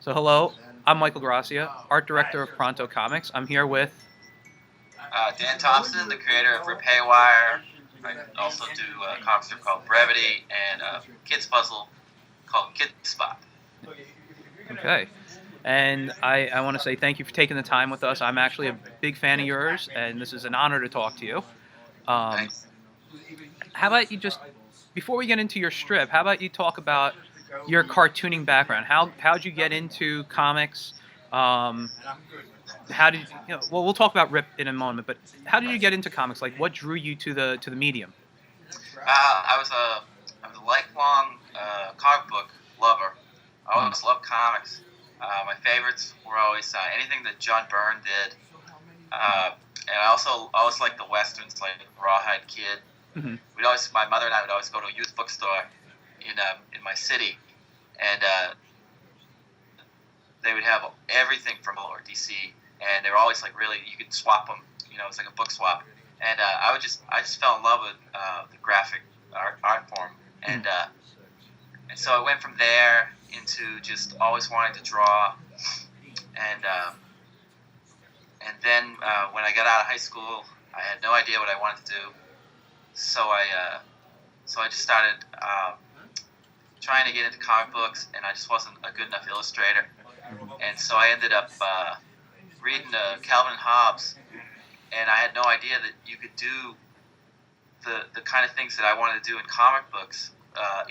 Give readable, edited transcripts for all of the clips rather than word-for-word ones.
So hello, I'm Michael Grassia, art director of Pronto Comics. I'm here with. Dan Thompson, the creator of Rip Haywire. I also do a comic strip called Brevity and a kids puzzle called Kid Spot. Okay. And I want to say thank you for taking the time with us. I'm actually a big fan of yours, and this is an honor to talk to you. Thanks. How about you just, before we get into your strip, how about you talk about your cartooning background? How'd you get into comics? How did well, we'll talk about Rip in a moment, but how did you get into comics? Like, what drew you to the medium? I was a lifelong comic book lover. I always loved comics. My favorites were always anything that John Byrne did, and I also always liked the westerns, like Rawhide Kid. Mm-hmm. My mother and I would always go to a youth bookstore in my city, and they would have everything from Marvel or DC, and they were always like really, you could swap them. It was like a book swap, and I just fell in love with the graphic art form, and so I went from there into just always wanting to draw, and then when I got out of high school, I had no idea what I wanted to do, so I just started trying to get into comic books, and I just wasn't a good enough illustrator, and so I ended up reading Calvin and Hobbes, and I had no idea that you could do the kind of things that I wanted to do in comic books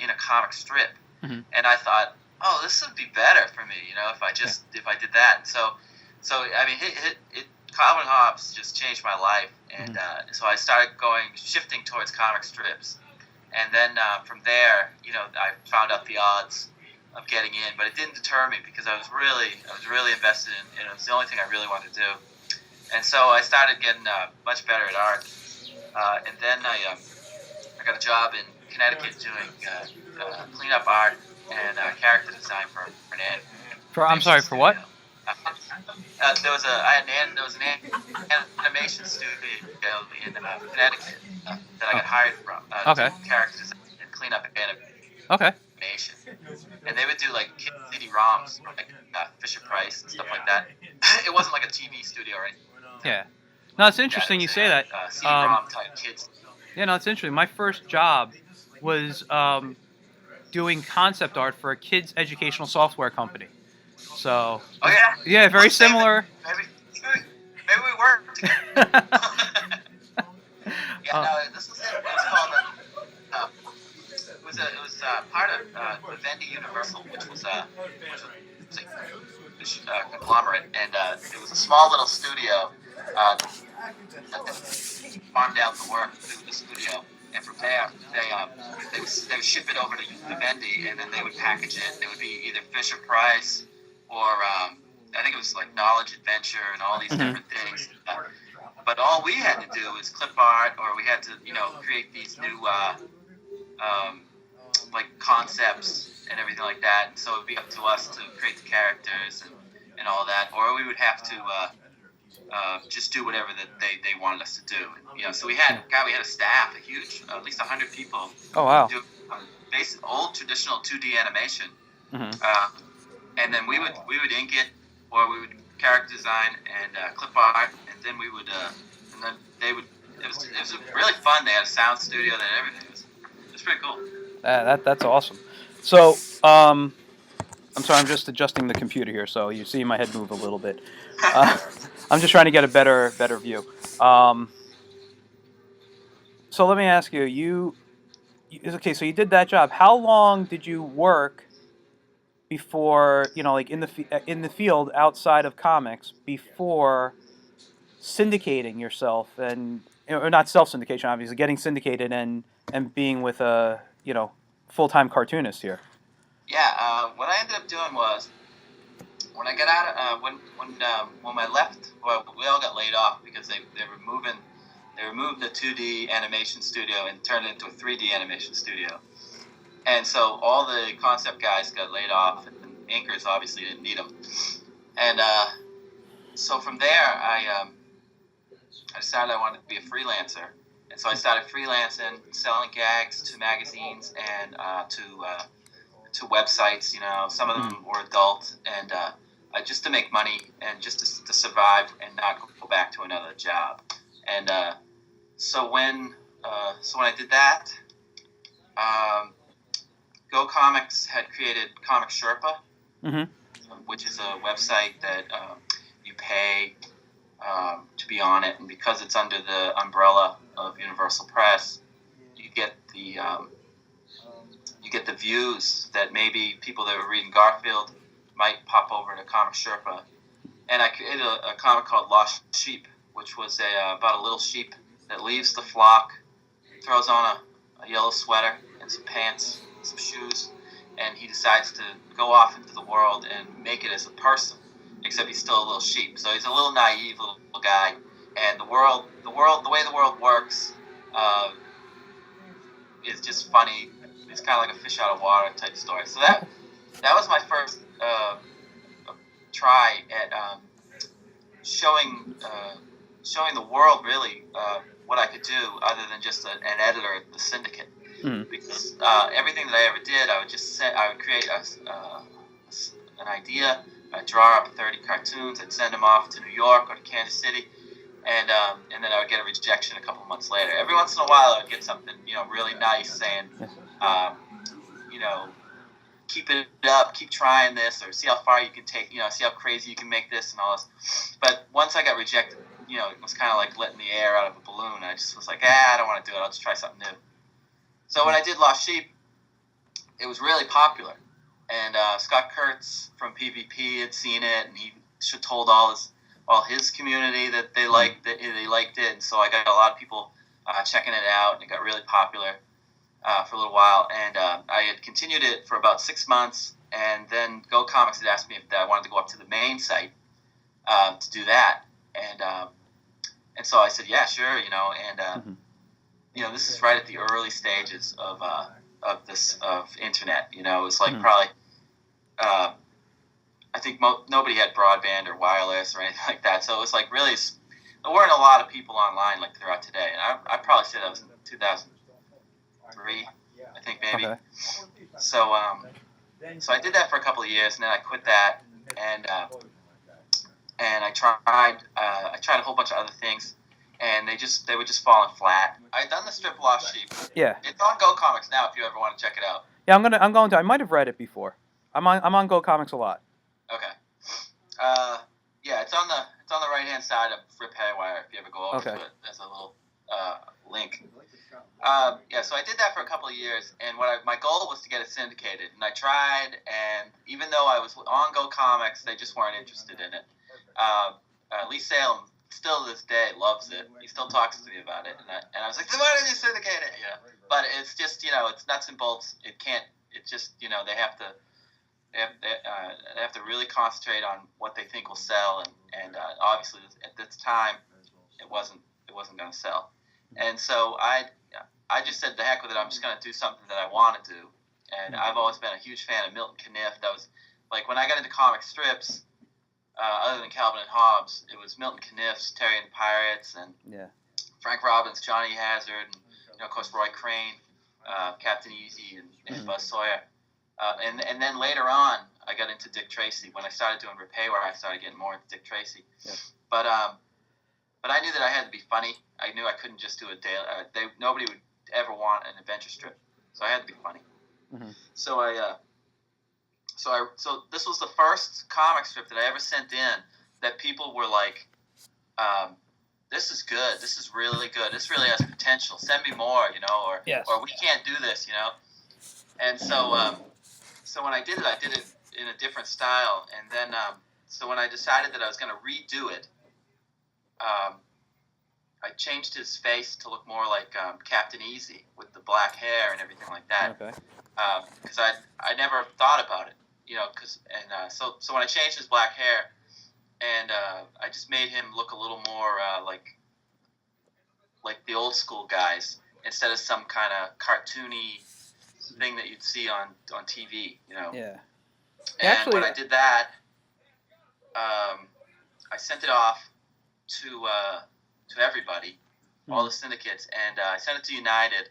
in a comic strip. Mm-hmm. And I thought, oh, this would be better for me, if I did that. So I mean, Calvin and Hobbes just changed my life, and so I started shifting towards comic strips, and then from there, I found out the odds of getting in, but it didn't deter me because I was really invested in it. It was the only thing I really wanted to do, and so I started getting much better at art, and then I got a job in Connecticut doing cleanup art and character design for an I'm sorry, for what? There was an animation studio in Connecticut that I got hired from Okay. to do character design and clean up Okay. animation, and they would do like Kid CD-ROMs for like Fisher Price and stuff like that. It wasn't like a TV studio or anything. Yeah. No, it's interesting you say that. CD-ROM type kids. Yeah, no, it's interesting. My first job was doing concept art for a kids' educational software company. So. Oh yeah. Yeah, very similar. Maybe we worked together. This was it. It was called it was part of Vivendi Universal, which was a conglomerate, and it was a small little studio that farmed out the work through the studio. And from there, they would ship it over to Vivendi, and then they would package it. It would be either Fisher Price or I think it was like Knowledge Adventure and all these different things. But all we had to do was clip art, or we had to create these new like concepts and everything like that. And so it would be up to us to create the characters and all that, or we would have to just do whatever that they wanted us to do. So we had a staff, a huge, at least 100 people. Oh wow. Do basic old traditional 2D animation, and then we would ink it, or we would character design and clip art, and then we would and then they would. It was really fun. They had a sound studio, they had everything. It was pretty cool. That's awesome. So I'm sorry, I'm just adjusting the computer here, so you see my head move a little bit. I'm just trying to get a better view. So let me ask you, okay, so you did that job. How long did you work before, like in the field outside of comics, before syndicating yourself, and or not self-syndication, obviously, getting syndicated and being with a full-time cartoonist here? Yeah, what I ended up doing was, when I got out, when I left, well, we all got laid off because they removed the 2D animation studio and turned it into a 3D animation studio. And so all the concept guys got laid off, and inkers obviously didn't need them. And so from there, I decided I wanted to be a freelancer. And so I started freelancing, selling gags to magazines and to to websites. Some of them were adult, and just to make money and just to survive and not go back to another job. And so when I did that, Go Comics had created Comic Sherpa, which is a website that you pay to be on it, and because it's under the umbrella of Universal Press, you get the views that maybe people that were reading Garfield might pop over to Comic Sherpa. And I created a comic called Lost Sheep, which was about a little sheep that leaves the flock, throws on a yellow sweater and some pants, some shoes, and he decides to go off into the world and make it as a person, except he's still a little sheep. So he's a little naive little guy, and the way the world works is just funny. It's kind of like a fish out of water type story. So that was my first try at showing the world really what I could do, other than just an editor at the Syndicate. Because everything that I ever did, I would create an idea, I'd draw up 30 cartoons, I'd send them off to New York or to Kansas City, and then I would get a rejection a couple of months later. Every once in a while, I would get something really nice saying, keep it up, keep trying this, or see how far you can take, see how crazy you can make this and all this. But once I got rejected, it was kind of like letting the air out of a balloon. I just was like, I don't want to do it. I'll just try something new. So when I did Lost Sheep, it was really popular. And Scott Kurtz from PvP had seen it, and he told all his community that they liked it. And so I got a lot of people checking it out, and it got really popular for a little while. And I had continued it for about 6 months, and then Go Comics had asked me if I wanted to go up to the main site to do that. And so I said, yeah, sure, and this is right at the early stages of internet. It was like probably I think nobody had broadband or wireless or anything like that. So it was like really, there weren't a lot of people online like there are today. And I probably say that was in 2003, I think maybe. Okay. So I did that for a couple of years, and then I quit that, and I tried a whole bunch of other things, and they were just falling flat. I'd done the strip Lost Sheep. Yeah. It's on Go Comics now if you ever want to check it out. Yeah, I'm going to. I might have read it before. I'm on Go Comics a lot. Okay. Yeah, it's on the right hand side of Rip Haywire if you ever go over to it. There's a little link. Yeah, so I did that for a couple of years, and my goal was to get it syndicated, and I tried, and even though I was on Go Comics, they just weren't interested in it. Lee Salem, still to this day, loves it. He still talks to me about it, and I was like, why didn't you syndicate it? But it's just, it's nuts and bolts. It can't. It's just, they have to. They have to really concentrate on what they think will sell, and obviously at this time, it wasn't going to sell, and so I just said, the heck with it. I'm just going to do something that I want to do, and I've always been a huge fan of Milton Caniff. That was like when I got into comic strips, other than Calvin and Hobbes, it was Milton Caniff's Terry and the Pirates, and Frank Robbins, Johnny Hazard, and of course Roy Crane, Captain Easy, and Buzz Sawyer. And then later on, I got into Dick Tracy. When I started doing Rip Haywire, I started getting more into Dick Tracy. Yeah. But I knew that I had to be funny. I knew I couldn't just do a daily. Nobody would ever want an adventure strip, so I had to be funny. Mm-hmm. So this was the first comic strip that I ever sent in that people were like, "This is good. This is really good. This really has potential. Send me more, or we can't do this, And so when I did it in a different style, and then so when I decided that I was going to redo it, I changed his face to look more like Captain Easy with the black hair and everything like that. Okay. Because I never thought about it, so when I changed his black hair, and I just made him look a little more like the old school guys instead of some kind of cartoony thing that you'd see on TV, Yeah. And actually, when I did that, I sent it off to everybody, all the syndicates, and I sent it to United,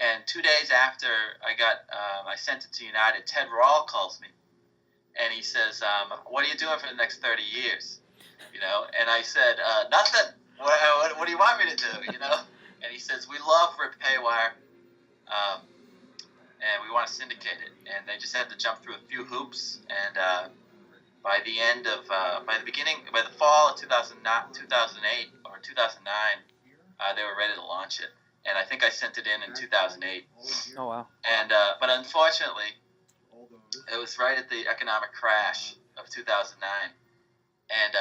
And 2 days after I sent it to United, Ted Rawl calls me, and he says, "What are you doing for the next 30 years?" And I said, "Nothing. What do you want me to do?" And he says, "We love Rip Haywire, and we want to syndicate it." And they just had to jump through a few hoops, and by the fall of 2008 or 2009, they were ready to launch it. And I think I sent it in 2008. Oh wow! And but unfortunately, it was right at the economic crash of 2009, and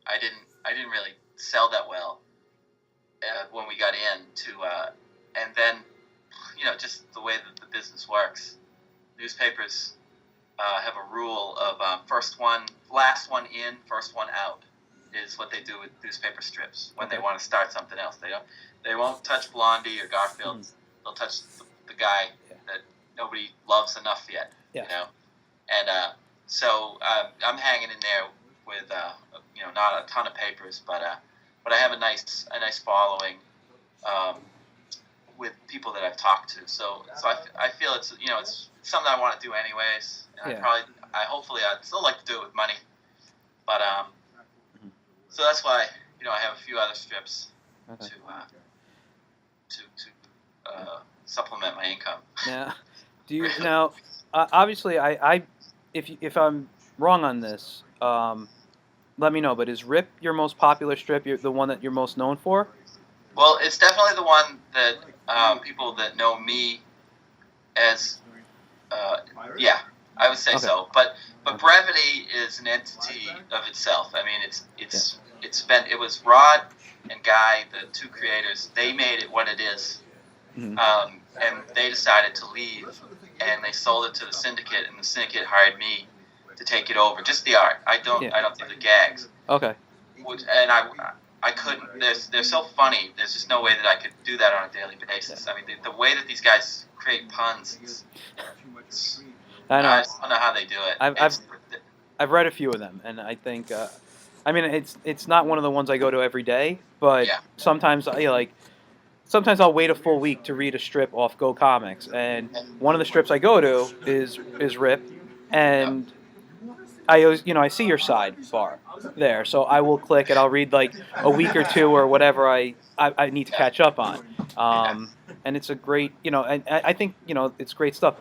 I didn't really sell that well when we got into, and then just the way that the business works, newspapers have a rule of last one in, first one out, is what they do with newspaper strips when they want to start something else. They won't touch Blondie or Garfield. They'll touch the guy that nobody loves enough yet. Yeah. And so I'm hanging in there with not a ton of papers, but I have a nice following with people that I've talked to. So I feel it's something I want to do anyways. And hopefully I'd still like to do it with money, but so that's why I have a few other strips to supplement my income. Yeah. Do you now? Obviously, if I'm wrong on this, let me know. But is Rip your most popular strip? The one that you're most known for? Well, it's definitely the one that people that know me as, I would say so. But brevity is an entity of itself. I mean, it was Rod and Guy, the two creators. They made it what it is, and they decided to leave, and they sold it to the syndicate, and the syndicate hired me to take it over. Just the art. I don't do the gags. Okay. And I couldn't. They're so funny. There's just no way that I could do that on a daily basis. I mean, the way that these guys create puns. I know. I just don't know how they do it. I've read a few of them, and I think, it's not one of the ones I go to every day, but sometimes sometimes I'll wait a full week to read a strip off Go Comics, and one of the strips I go to is Rip, and I always, I see your sidebar there, so I will click and I'll read like a week or two or whatever I need to catch up on, and it's a great, and I think it's great stuff.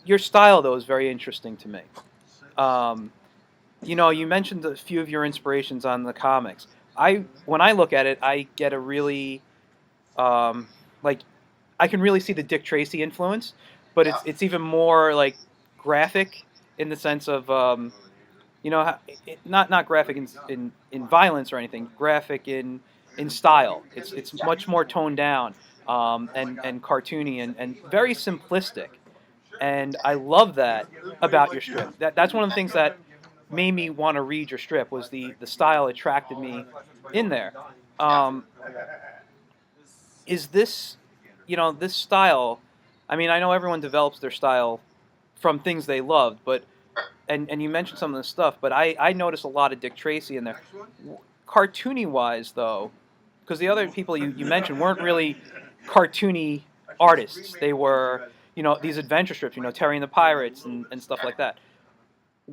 Your style though is very interesting to me. You mentioned a few of your inspirations on the comics. When I look at it, I get a really I can really see the Dick Tracy influence, but it's even more like graphic in the sense of not graphic in violence or anything, graphic in style. It's much more toned down and cartoony and very simplistic, and I love that about your strip. That's one of the things that made me want to read your strip, was the style attracted me in there. Is this this style? I mean, I know everyone develops their style from things they loved, but and you mentioned some of the stuff, but I noticed a lot of Dick Tracy in there. Cartoony wise, though, because the other people you mentioned weren't really cartoony artists. They were these adventure strips, Terry and the Pirates and stuff like that.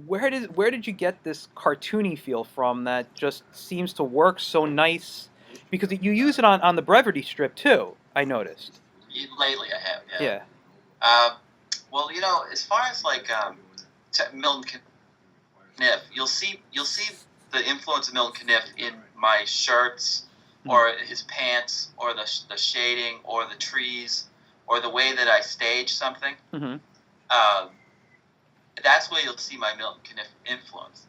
Where did you get this cartoony feel from that just seems to work so nice? Because you use it on the Brevity strip too, I noticed. Lately I have, yeah. Well, as far as like Milton Caniff, you'll see the influence of Milton Caniff in my shirts, or his pants, or the shading, or the trees, or the way that I stage something. That's where you'll see my Milton Caniff influence.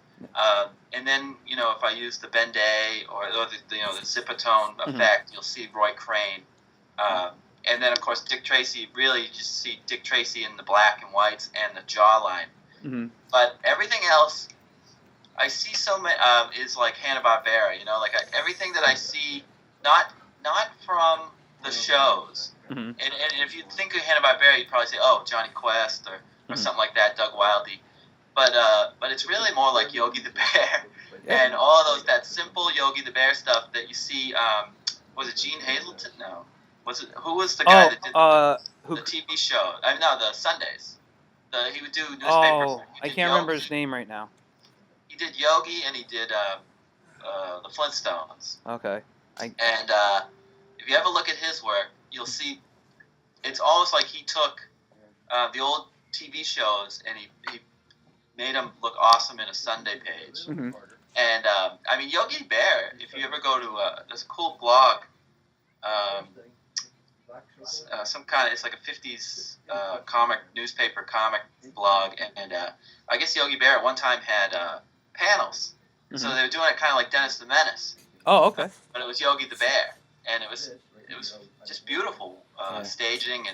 And then if I use the Ben-Day or the Zipatone effect, you'll see Roy Crane. And then, of course, Dick Tracy, really you just see Dick Tracy in the black and whites and the jawline. But everything else, I see so many, is like Hanna-Barbera, everything that I see, not from the shows. And if you think of Hanna-Barbera, you'd probably say, oh, Johnny Quest or something like that, Doug Wildey. But it's really more like Yogi the Bear and all those, that simple Yogi the Bear stuff that you see, was it Gene Hazelton? No. Was it who was the guy that did the TV show? No, the Sundays. He would do newspaper. Oh, I can't remember his name right now. He did Yogi and he did the Flintstones. Okay. And if you ever look at his work, you'll see it's almost like he took the old TV shows and he made them look awesome in a Sunday page. Mm-hmm. And I mean, Yogi Bear, if you ever go to there's a cool blog, some kind of, it's like a 50s newspaper comic blog, and I guess Yogi Bear at one time had panels. Mm-hmm. So they were doing it kind of like Dennis the Menace. Oh, okay. But it was Yogi the Bear, and it was just beautiful staging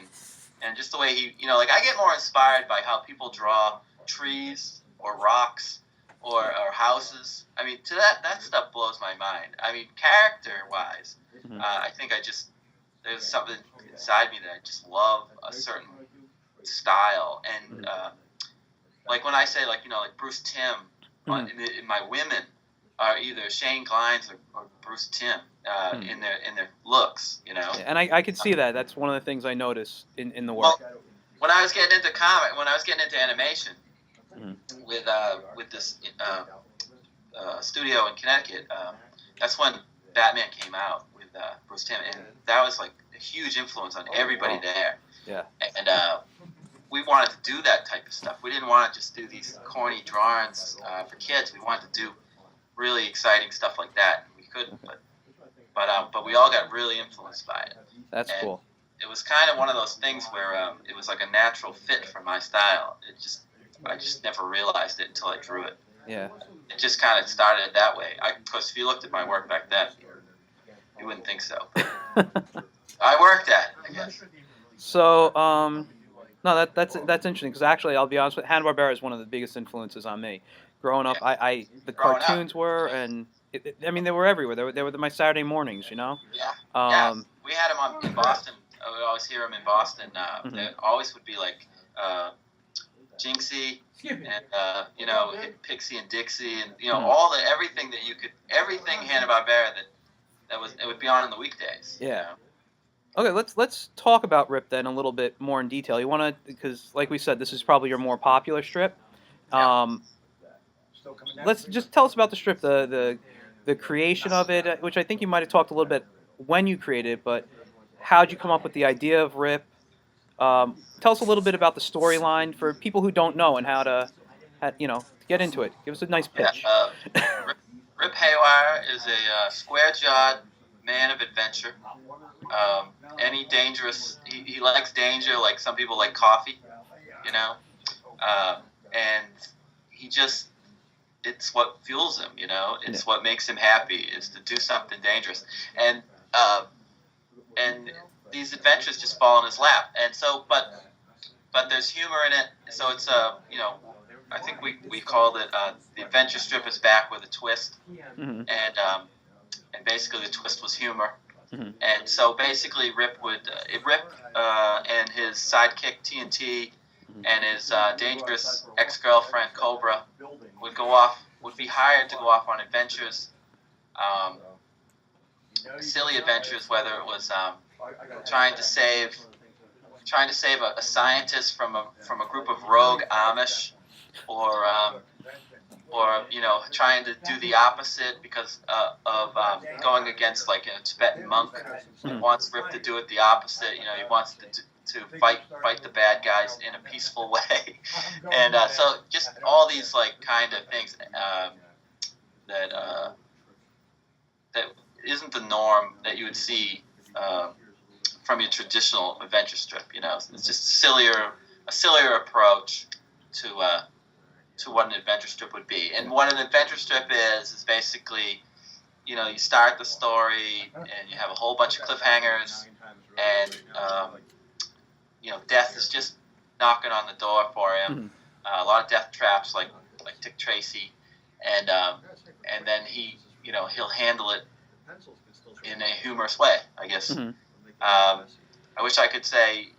and just the way he, like I get more inspired by how people draw trees or rocks or houses. I mean, that stuff blows my mind. I mean, character-wise, mm-hmm. I think there's something inside me that I just love a certain style. And like when I say, like Bruce Timm, mm-hmm. in my women are either Shane Glines or Bruce Timm in their looks, Yeah, and I could see that. That's one of the things I noticed in the work. Well, when I was getting into animation, mm-hmm. with this studio in Connecticut, that's when Batman came out with Bruce Timm, and that was like a huge influence on everybody there. Yeah. And we wanted to do that type of stuff. We didn't want to just do these corny drawings for kids. We wanted to do really exciting stuff like that. We couldn't, but we all got really influenced by it. That's cool. It was kind of one of those things where it was like a natural fit for my style. I just never realized it until I drew it. Yeah. It just kind of started that way. Because if you looked at my work back then, you wouldn't think so. I worked at it, I guess. So, no, that's interesting, because actually, I'll be honest with you, Hanna-Barbera is one of the biggest influences on me. Growing up, the cartoons were, and I mean, they were everywhere. They were my Saturday mornings, Yeah. Yeah. We had them in Boston. We always hear them in Boston. Mm-hmm. They always would be like Jinxie and Pixie and Dixie and mm-hmm. everything Hanna-Barbera it would be on in the weekdays. Yeah. Okay, let's talk about Rip then a little bit more in detail. You want to, because like we said, this is probably your more popular strip. Yeah. Let's just tell us about the strip, the creation of it, which I think you might have talked a little bit when you created it, but how'd you come up with the idea of Rip? Tell us a little bit about the storyline for people who don't know and how to get into it. Give us a nice pitch. Yeah, Rip Haywire is a square-jawed man of adventure. Any dangerous, he likes danger like some people like coffee, and he just, it's what fuels him, it's what makes him happy, is to do something dangerous. And these adventures just fall in his lap. And so, but there's humor in it. So it's, I think we called it, the adventure strip is back with a twist. Mm-hmm. And basically the twist was humor. Mm-hmm. And so basically Rip and his sidekick TNT and his dangerous ex-girlfriend Cobra would be hired to go off on adventures, silly adventures, whether it was trying to save a scientist from a group of rogue Amish, or trying to do the opposite because of going against like a Tibetan monk who wants Rip to do it the opposite. He wants to fight the bad guys in a peaceful way, and so just all these like kind of things that isn't the norm that you would see from your traditional adventure strip. It's just a sillier approach to what an adventure strip would be. And what an adventure strip is basically, you start the story and you have a whole bunch of cliffhangers, and death is just knocking on the door for him. A lot of death traps, like Dick Tracy, and then he'll handle it in a humorous way, I guess. Mm-hmm. I wish I could say,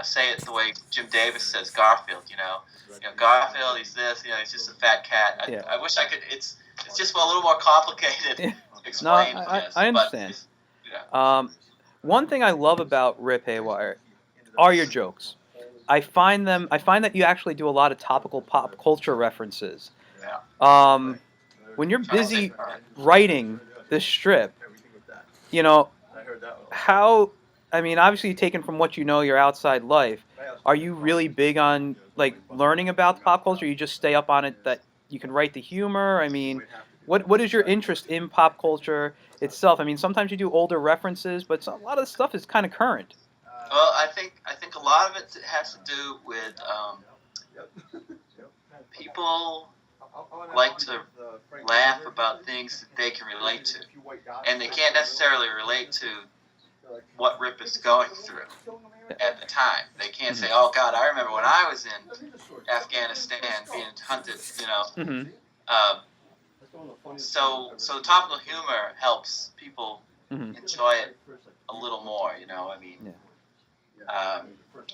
say it the way Jim Davis says Garfield. Garfield, he's this. He's just a fat cat. I wish I could. It's just a little more complicated to No, explain this, I but understand. yeah. One thing I love about Rip Haywire are your jokes. I find that you actually do a lot of topical pop culture references. Yeah. When you're Trying to stay busy current. writing this strip, you know, how, I mean, obviously taken from what you know, your outside life, are you really big on like learning about the pop culture? You just stay up on it that you can write the humor? I mean, what is your interest in pop culture itself? I mean, sometimes you do older references, but a lot of the stuff is kind of current. Well, I think a lot of it has to do with people like to laugh about things that they can relate to, and they can't necessarily relate to what Rip is going through at the time. They can't say, "Oh God, I remember when I was in Afghanistan being hunted," you know. Mm-hmm. Um, so the topical humor helps people Mm-hmm. enjoy it a little more, you know. I mean, Yeah.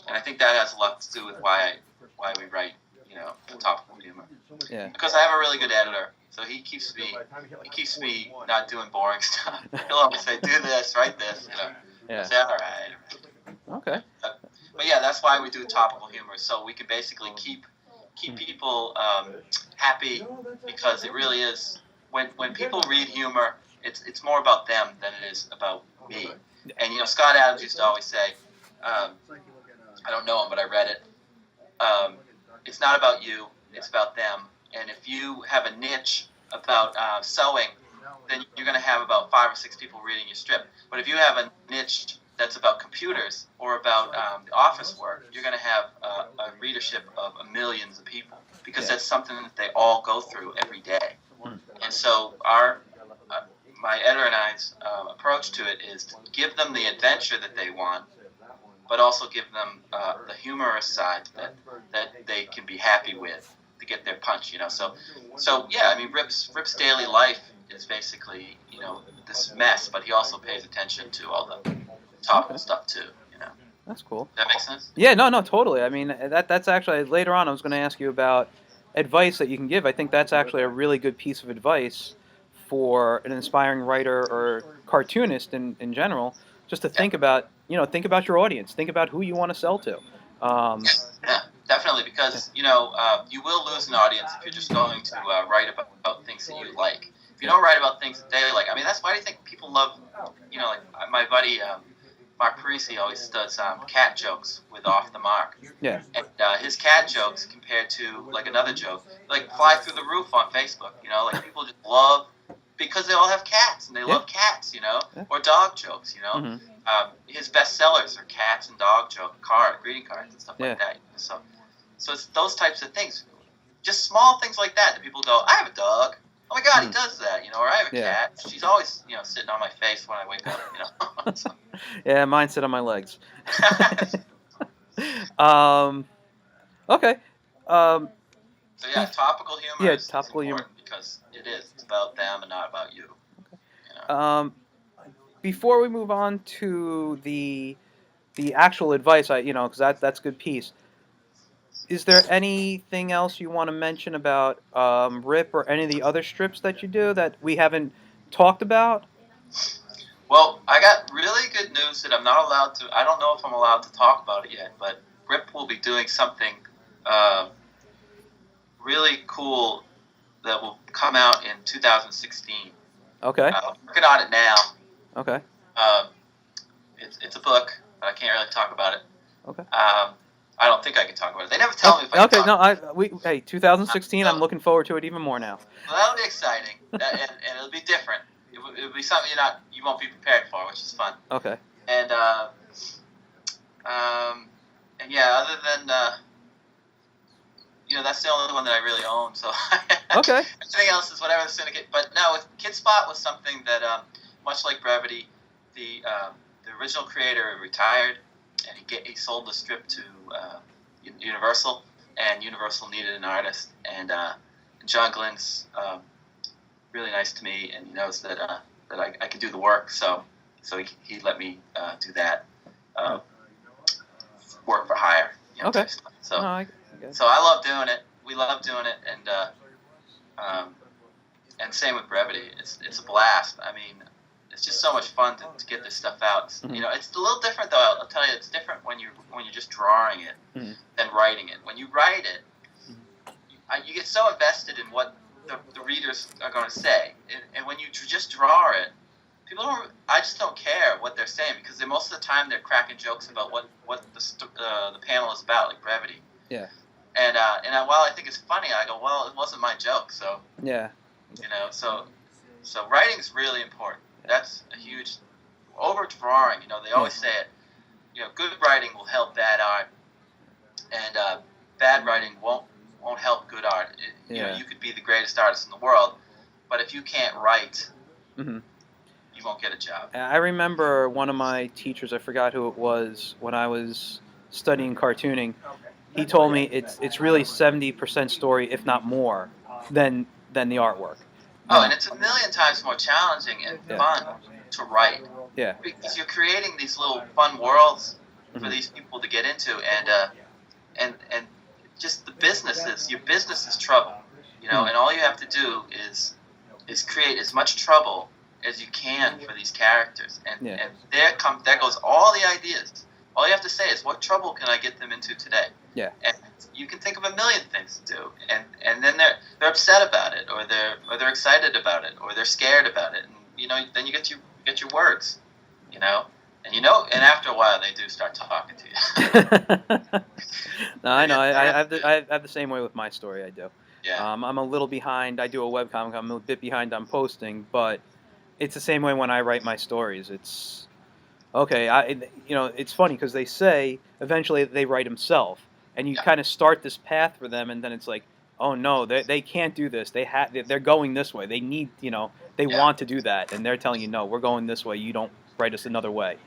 and I think that has a lot to do with why we write, you know, topical humor. Yeah. Because I have a really good editor, so he keeps me not doing boring stuff. He'll always say, "Do this, write this," you know. Yeah. I say, "All right." Okay. But yeah, that's why we do topical humor, so we can basically keep people happy, because it really is when people read humor, it's more about them than it is about me. And you know, Scott Adams used to always say, I don't know him, but I read it. It's not about you; it's about them. And if you have a niche about sewing, then you're going to have about 5 or 6 people reading your strip. But if you have a niche that's about computers or about the office work, you're going to have a readership of millions of people, because that's something that they all go through every day. And so my editor and I's approach to it is to give them the adventure that they want, but also give them the humorous side that they can be happy with to get their punch, you know. So yeah, I mean, Rip's daily life is basically, you know, this mess, but he also pays attention to all the topical stuff too, you know. That's cool. Does that make sense? Yeah, no, totally. I mean, that's actually later on. I was going to ask you about advice that you can give. I think that's actually a really good piece of advice for an aspiring writer or cartoonist in general, just to Yeah. think about, think about your audience, think about who you want to sell to. Yeah, definitely, because you know, you will lose an audience if you're just going to write about things that you like. If you don't write about things that they like, I mean, that's why I think people love, you know, like my buddy Mark Parisi always does cat jokes with Off the Mark. Yeah. And his cat jokes compared to like another joke, like fly through the roof on Facebook. You know, like people just love, because they all have cats and they love cats, you know, or dog jokes, you know. Mm-hmm. His best sellers are cats and dog greeting cards and stuff like that. So it's those types of things, just small things like that people go, I have a dog. Oh my God, he does that, you know, or I have a cat. She's always, you know, sitting on my face when I wake up, you know. So. Yeah, mine sit on my legs. Okay. So yeah, topical humor is topical humor. important, because it is. It's about them and not about you. You know? Before we move on to the actual advice, because that's a good piece. Is there anything else you want to mention about Rip or any of the other strips that you do that we haven't talked about? Well, I got really good news that I'm not allowed to. I don't know if I'm allowed to talk about it yet, but Rip will be doing something really cool that will come out in 2016. Okay. I'm working on it now. Okay. It's a book, but I can't really talk about it. Okay. I don't think I can talk about it. They never tell me if I can talk. Hey, 2016. I'm looking forward to it even more now. Well, that'll be exciting, and it'll be different. It'll be something you won't be prepared for, which is fun. Okay. And yeah, other than you know, that's the only one that I really own. So okay. Everything else is whatever the syndicate. But no, with Kid Spot was something that much like Brevity, the original creator retired, and he sold the strip to Universal, and Universal needed an artist, and John Glenn's really nice to me, and he knows that I can do the work, so he let me do that work for hire. You know, okay. So I love doing it. We love doing it, and and same with brevity. It's a blast. I mean, it's just so much fun to get this stuff out. Mm-hmm. You know, it's a little different though. I'll tell you, it's different when you're just drawing it Mm-hmm. than writing it. When you write it, you get so invested in what the readers are going to say, and when you just draw it, people don't. I just don't care what they're saying because most of the time they're cracking jokes about what the panel is about, like brevity. Yeah. And while I think it's funny, I go, well, it wasn't my joke, so. Yeah. You know, so writing's really important. That's a huge over drawing. You know, they always say it. You know, good writing will help bad art, and bad writing won't help good art. You know, you could be the greatest artist in the world, but if you can't write, Mm-hmm. you won't get a job. I remember one of my teachers, I forgot who it was, when I was studying cartooning. He told me it's really 70% story, if not more, than the artwork. Oh, and it's a million times more challenging and fun to write. Yeah. Because you're creating these little fun worlds for Mm-hmm. these people to get into, and just your business is trouble, you know, and all you have to do is create as much trouble as you can for these characters, and there goes all the ideas. All you have to say is, what trouble can I get them into today? Yeah. And you can think of a million things to do, and then they're upset about it, or they're excited about it, or they're scared about it, and you know, then you get your words, you know. And after a while, they do start talking to you. No, I know. I have the same way with my story. I do. Yeah. I'm a little behind. I do a webcomic. I'm a bit behind on posting, but it's the same way when I write my stories. It's okay. It's funny because they say eventually they write themselves, and you kind of start this path for them, and then it's like, oh no, they can't do this. They're going this way. They need, they want to do that, and they're telling you, no, we're going this way. You don't write us another way.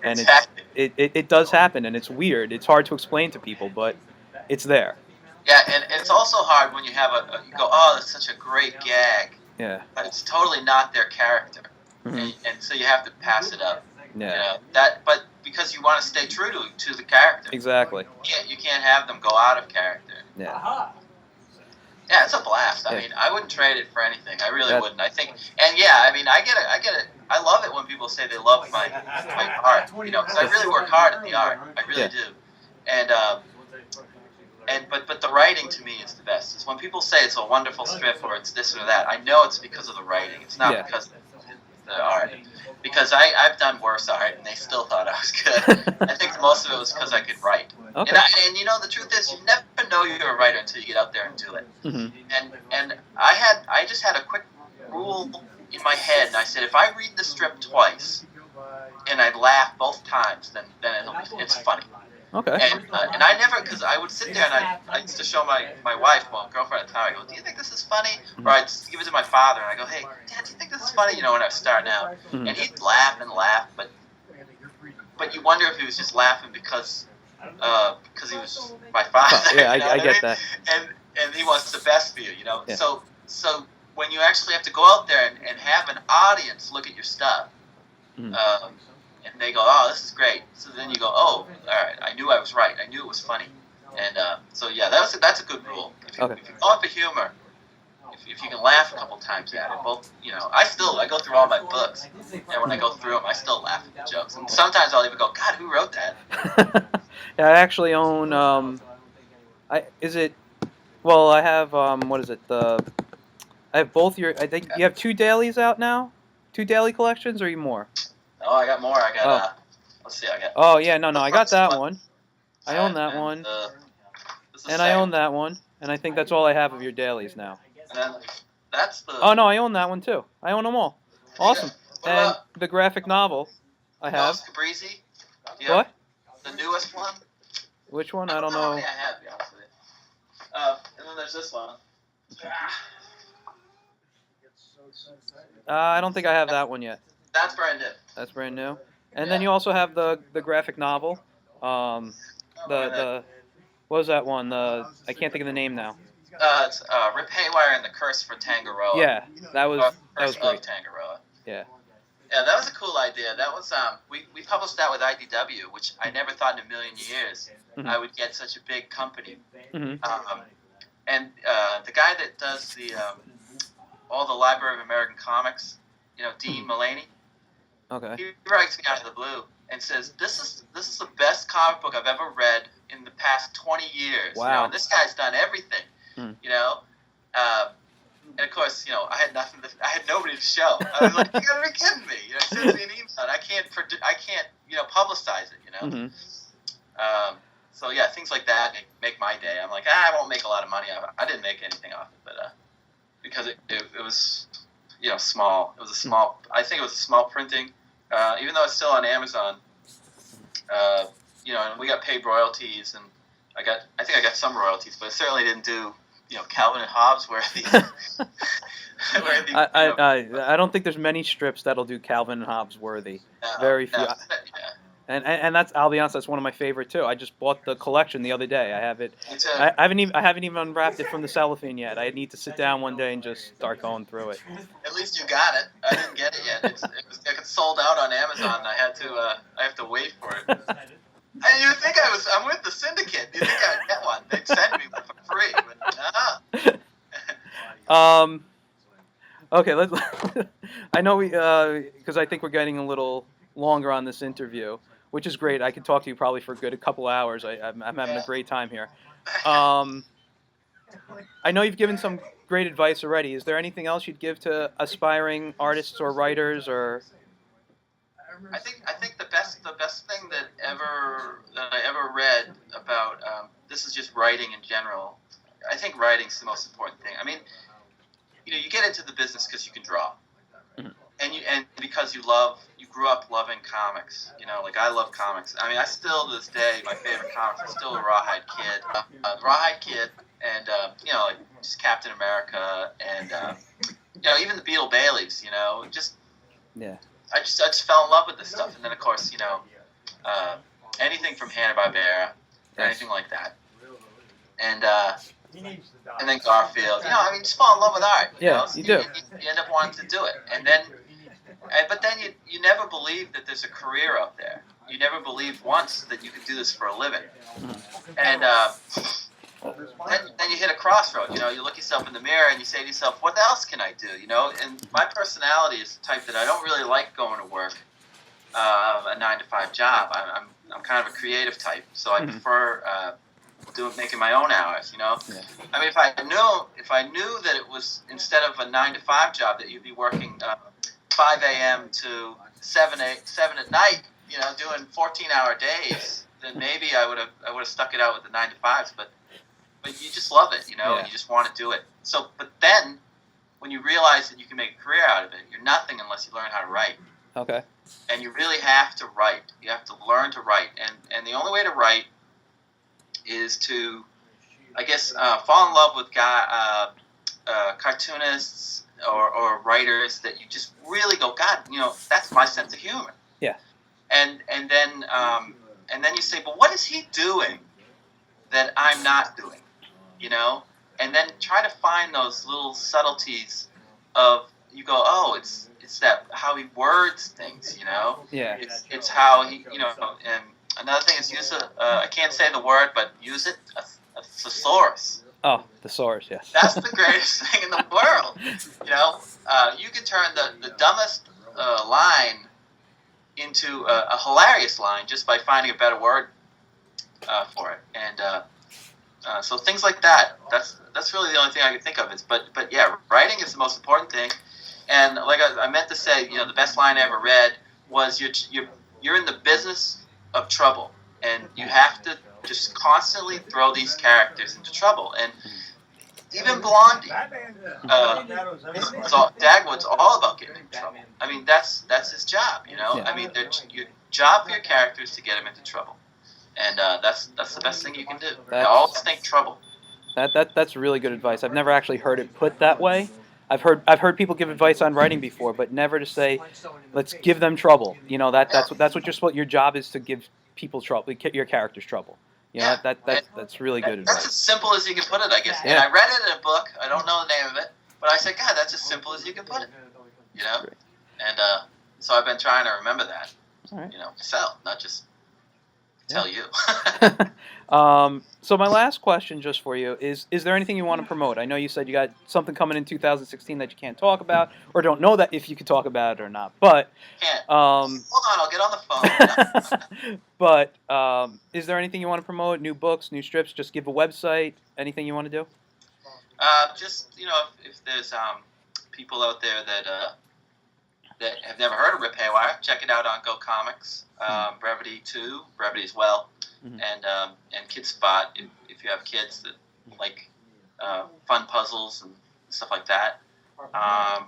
And exactly. it does happen, and it's weird. It's hard to explain to people, but it's there. Yeah, and it's also hard when you have you go, oh, that's such a great gag. Yeah. But it's totally not their character, Mm-hmm. and so you have to pass it up. Yeah. But because you want to stay true to the character. Exactly. You can't have them go out of character. Yeah. Yeah, it's a blast. I mean, I wouldn't trade it for anything. I really wouldn't. I think, and yeah, I mean, I get it. I love it when people say they love my art. Because I really work hard at the art. I really do. But the writing to me is the best. It's when people say it's a wonderful strip or it's this or that. I know it's because of the writing. It's not because of the art. Because I've done worse art and they still thought I was good. I think most of it was because I could write. Okay. And the truth is, you never know you're a writer until you get out there and do it. Mm-hmm. And I just had a quick rule in my head, and I said, if I read the strip twice and I laugh both times, then it's funny. Okay. And I never, because I would sit there and I used to show my wife, girlfriend at the time, I go, do you think this is funny? Mm-hmm. Or I'd give it to my father and I go, hey, Dad, do you think this is funny? When I was starting out. Mm-hmm. And he'd laugh and laugh, but you wonder if he was just laughing because he was my father. Oh, yeah, I get that. And he wants the best for you, Yeah. So when you actually have to go out there and have an audience look at your stuff, Mm-hmm. and they go, oh, this is great. So then you go, oh, all right, I knew I was right. I knew it was funny. And so yeah, that's a good rule. If you're going for humor, if you can laugh a couple times at it, both, I go through all my books, and when I go through them, I still laugh at the jokes. And sometimes I'll even go, God, who wrote that? Yeah, I actually own. I have what is it? I have both your. I think you have 2 dailies out now. 2 daily collections, or are you more? Oh, I got more. I got. Let's see. I got. Oh yeah, no, I got that one. I own that one. And I own that one, and I think that's all I have of your dailies now. And that's the. Oh no, I own that one too. I own them all. Awesome. And the graphic novel, I have. Caprese? What? The newest one? Which one? I don't know. I have, to be honest with you. And then there's this one. I don't think I have that one yet. That's brand new. That's brand new. And then you also have the graphic novel. The what was that one? I can't think of the name now. It's Rip Haywire and the Curse for Tangaroa. Yeah, that was great. Tangaroa. Yeah. Yeah, that was a cool idea. That was we published that with IDW, which I never thought in a million years I would get such a big company. Mm-hmm. And the guy that does all the Library of American Comics, Dean Mullaney. Okay. He writes me out of the blue and says, "This is the best comic book I've ever read in the past 20 years." Wow. And this guy's done everything. Hmm. And of course, I had nothing. I had nobody to show. I was like, "You gotta be kidding me!" He sends me an email, and I can't publicize it. Mm-hmm. So yeah, things like that make my day. I'm like, I won't make a lot of money off it. I didn't make anything off it, but because it was small. It was a small. I think it was a small printing. Even though it's still on Amazon, and we got paid royalties, and I think I got some royalties, but it certainly didn't do Calvin and Hobbes worthy. I don't think there's many strips that'll do Calvin and Hobbes worthy. Very few. Yeah. And that's, I'll be honest, that's one of my favorite too. I just bought the collection the other day. I have it. Me too. I haven't even unwrapped it from the cellophane yet. I need to sit down one day and just start going through it. At least you got it. I didn't get it yet. It sold out on Amazon. I have to wait for it. And you think I'm with the syndicate. You think I'd get one? They'd send me one for free, but nah. Okay, let's. I know because I think we're getting a little longer on this interview, which is great. I could talk to you probably for a good couple hours. I'm having a great time here. I know you've given some great advice already. Is there anything else you'd give to aspiring artists or writers or? I think the best thing that I ever read about this is just writing in general. I think writing's the most important thing. I mean, you get into the business because you can draw, mm-hmm. and because you grew up loving comics. Like I love comics. I mean, I still to this day my favorite comics is still the Rawhide Kid, and like just Captain America, and even the Beetle Baileys. Just yeah. I just fell in love with this stuff, and then of course anything from Hanna-Barbera, anything like that, and then Garfield. Just fall in love with art. You do. You end up wanting to do it, but then you never believe that there's a career out there. You never believed once that you could do this for a living, and then you hit a crossroad. You look yourself in the mirror and you say to yourself, "What else can I do?" And my personality is the type that I don't really like going to work, a 9-to-5 job. I'm kind of a creative type, so I prefer making my own hours. Yeah. I mean, if I knew that it was instead of a 9-to-5 job that you'd be working 5 a.m. to 7 at night, doing 14-hour days, then maybe I would have stuck it out with the 9-to-5s, but you just love it, and you just want to do it. So, but then when you realize that you can make a career out of it, you're nothing unless you learn how to write. Okay. And you really have to write. You have to learn to write, and the only way to write is to, I guess, fall in love with cartoonists or writers that you just really go, God, that's my sense of humor. Yeah. And then you say, but what is he doing that I'm not doing? And then try to find those little subtleties of, you go, oh, it's that how he words things, Yeah. It's how he, and another thing is use I can't say the word, but use it, a thesaurus. Oh, thesaurus, yes. That's the greatest thing in the world. You can turn the dumbest line into a hilarious line just by finding a better word for it. And so things like that. That's really the only thing I can think of. But yeah, writing is the most important thing. And like I meant to say, the best line I ever read was you're in the business of trouble, and you have to just constantly throw these characters into trouble. And even Blondie, Dagwood's all about getting in trouble. I mean, that's his job, Yeah. I mean, your job for your character is to get him into trouble, and that's the best thing you can do. Always think trouble. That's really good advice. I've never actually heard it put that way. I've heard people give advice on writing before, but never to say, let's give them trouble. That's what your job is, to give people trouble, your characters trouble. That's really good advice. That's as simple as you can put it, I guess. Yeah. And I read it in a book. I don't know the name of it, but I said, God, that's as simple as you can put it. And so I've been trying to remember that. All right. Myself, not just tell you. So my last question, just for you, is there anything you want to promote? I know you said you got something coming in 2016 that you can't talk about, or don't know that if you could talk about it or not. But Can't. um, Hold on, I'll get on the phone. but is there anything you want to promote? New books, new strips? Just give a website. Anything you want to do? Just if there's people out there that have never heard of Rip Haywire, check it out on Go Comics. Brevity 2, Brevity as well, and Kid Spot if you have kids that like fun puzzles and stuff like that. I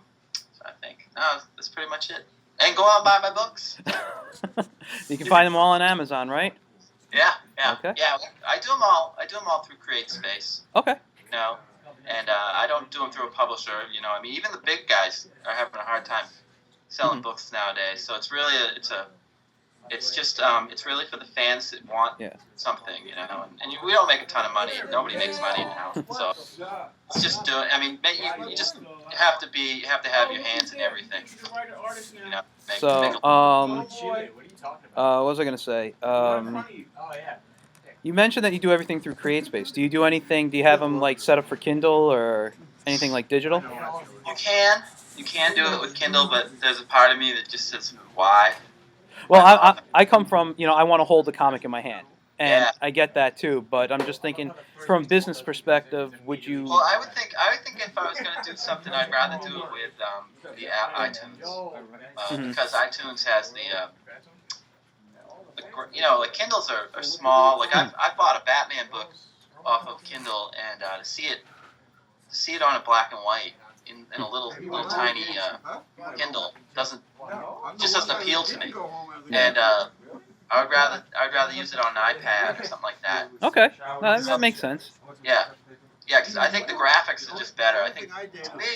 think that's pretty much it. And go out and buy my books. You can find them all on Amazon, right? Yeah. Okay. Yeah, I do them all. I do them all through Create Space. Okay. And I don't do them through a publisher. I mean, even the big guys are having a hard time selling books nowadays. So it's really it's really for the fans that want something, And we don't make a ton of money. Nobody makes money now. So it's just doing. I mean, you just have to have your hands in everything. What was I gonna say? You mentioned that you do everything through CreateSpace. Do you do anything? Do you have them like set up for Kindle or anything like digital? You can do it with Kindle, but there's a part of me that just says why. Well, I come from I want to hold the comic in my hand, and Yeah. I get that too. But I'm just thinking from a business perspective, would you? Well, I would think if I was going to do something, I'd rather do it with the iTunes because iTunes has like Kindles are small. Like I bought a Batman book off of Kindle, and to see it on a black and white in a little tiny Kindle doesn't appeal to me. And I'd rather use it on an iPad or something like that. Okay, that makes sense. Yeah, because I think the graphics are just better. I think to me,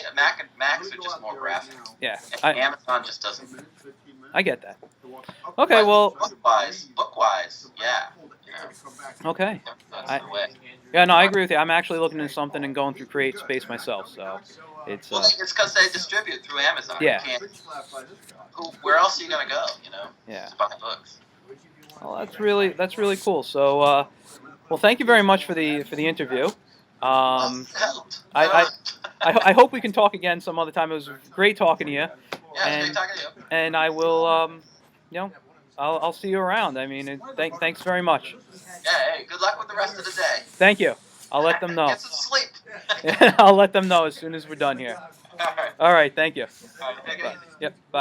Macs are just more graphics. Yeah, and Amazon just doesn't. I get that. Okay, well. Book-wise, yeah. Okay. That's the way. Yeah, no, I agree with you. I'm actually looking into something and going through CreateSpace myself, so it's. Well, it's because they distribute through Amazon. Yeah. Where else are you gonna go? Yeah. To buy books. Well, that's really cool. So, well, thank you very much for the interview. I hope we can talk again some other time. It was great talking to you. Yeah, it's great talking to you. And I will, I'll see you around. I mean, thanks very much. Yeah, hey, good luck with the rest of the day. Thank you. I'll let them know. Get some sleep. I'll let them know as soon as we're done here. All right. All right, thank you. All right, take it easy. Yep, bye.